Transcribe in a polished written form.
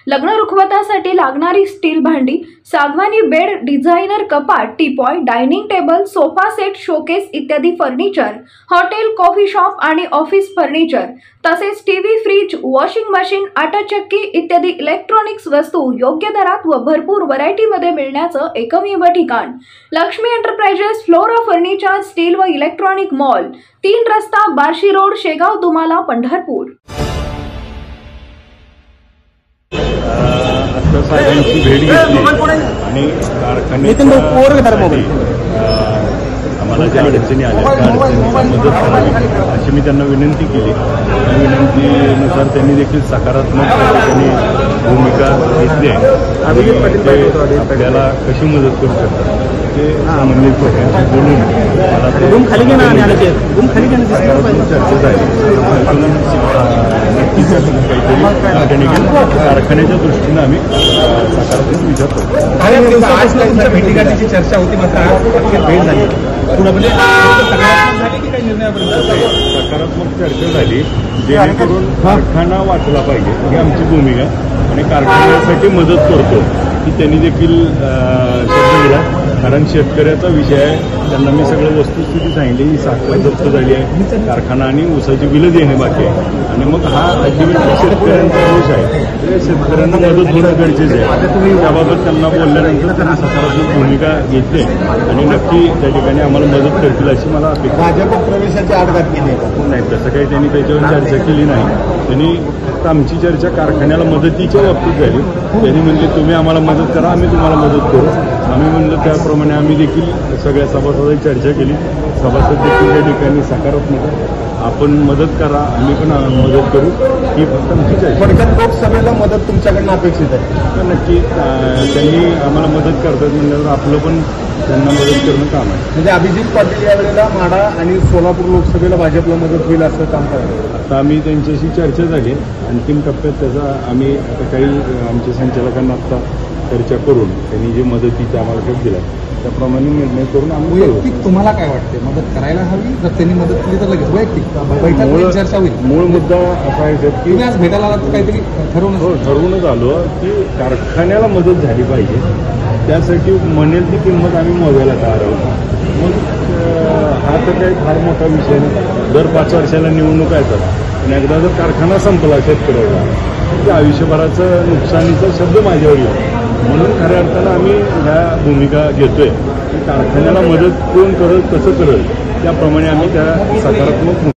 लग्न रुखवतासाठी लागणारी स्टील भांडी, सागवानी बेड, डिझायनर कपाट, teapoy, dining table, sofa set, showcase इत्यादी फर्निचर, हॉटेल, कॉफी शॉप आणि ऑफिस फर्निचर तसेच टीव्ही, फ्रीज, वॉशिंग मशीन, आटा चक्की इत्यादी इलेक्ट्रॉनिक्स वस्तू योग्य दरात व भरपूर व्हरायटीमध्ये मिळण्याचं एकमेव ठिकाण Lakshmi enterprises flora furniture steel व इलेक्ट्रॉनिक मॉल, 3 रस्ता, बार्शी रोड, शेगाव, दुमाला, पंढरपूर। साहेबांची भेट घेतली आणि कारखान्यासाठी आम्हाला ज्या अडचणी आल्या त्या अडचणींना मदत करावी अशी मी त्यांना विनंती केली। त्या विनंतीनुसार त्यांनी देखील सकारात्मक त्यांनी भूमिका घेतली आहे। ते आपल्याला कशी मदत करू शकतात ते संबंधित लोकांशी बोलून मला सकारात्मक चर्चा झाली। काहीतरी कारखान्याच्या दृष्टीनं आम्ही सकारात्मक विचार करतो। भेटीगाठीची चर्चा होती मात्र आज भेट झाली सकारात्मक चर्चा झाली जेणेकरून कारखाना वाचला पाहिजे ही आमची भूमिका आणि कारखान्यासाठी मदत करतो की त्यांनी देखील शब्द दिला। कारण शेतकऱ्याचा विषय आहे, त्यांना मी सगळं वस्तुस्थिती सांगितली ही साखर जप्त झाली आहे, कारखाना आणि ऊसाची बिलं देणे बाकी आहे आणि मग हा अल्टिमेटली शेतकऱ्यांचा दोष आहे। शेतकऱ्यांना मदत होणं गरजेचं आहे। त्याबाबत त्यांना बोलल्यानंतर त्यांनी सकारात्मक भूमिका घेतली आणि नक्की त्या ठिकाणी आम्हाला मदत करतील अशी मला अपेक्षा। भाजप प्रवेशाची आडघात केली नाही, तसं काही त्यांनी त्याच्यावर चर्चा केली नाही। त्यांनी फक्त आमची चर्चा कारखान्याला मदतीच्या बाबतीत झाली। त्यांनी म्हणजे तुम्ही आम्हाला मदत करा, आम्ही तुम्हाला मदत करू। आम्ही म्हणलं त्याप्रमाणे आम्ही देखील सगळ्या सभासदांची चर्चा केली। सभासद देखील त्या ठिकाणी सकारात्मक आपण मदत करा, आम्ही पण मदत करू ही फक्त आमची चर्चा। लोकसभेला मदत तुमच्याकडनं अपेक्षित आहे तर नक्की त्यांनी आम्हाला मदत करतात म्हणल्यावर आपलं पण त्यांना मदत करणं काम आहे। म्हणजे अभिजित पाटील यावेळेला माढा आणि सोलापूर लोकसभेला भाजपला मदत होईल असं काम करतात। आता आम्ही त्यांच्याशी चर्चा झाली, अंतिम टप्प्यात त्याचा आम्ही आता काही आमच्या संचालकांना आता चर्चा करून त्यांनी जे मदतीचा आम्हाला भेट दिला त्याप्रमाणे निर्णय करून आम्ही वैयक्तिक तुम्हाला काय वाटते मदत करायला हवी? जर त्यांनी मदत केली तर लगेच वैयक्तिक बैठक चर्चा होईल। मूळ मुद्दा असा आहे की तुम्ही आज भेटायला काहीतरी ठरवूनच आलो की कारखान्याला मदत झाली पाहिजे, त्यासाठी म्हणेल ती किंमत आम्ही मोजायला तयार आहोत। मग हा तर काही फार मोठा विषय नाही। दर 5 वर्षाला निवडणूक येतात आणि एकदा जर कारखाना संपला शेतकऱ्याचा तर आयुष्यभराचं नुकसानीचा शब्द माझ्यावर येतो। म्हणून खऱ्या अर्थानं आम्ही ह्या भूमिका घेतोय की कारखान्याला मदत कोण करेल कसं करेल त्याप्रमाणे आम्ही त्या सकारात्मक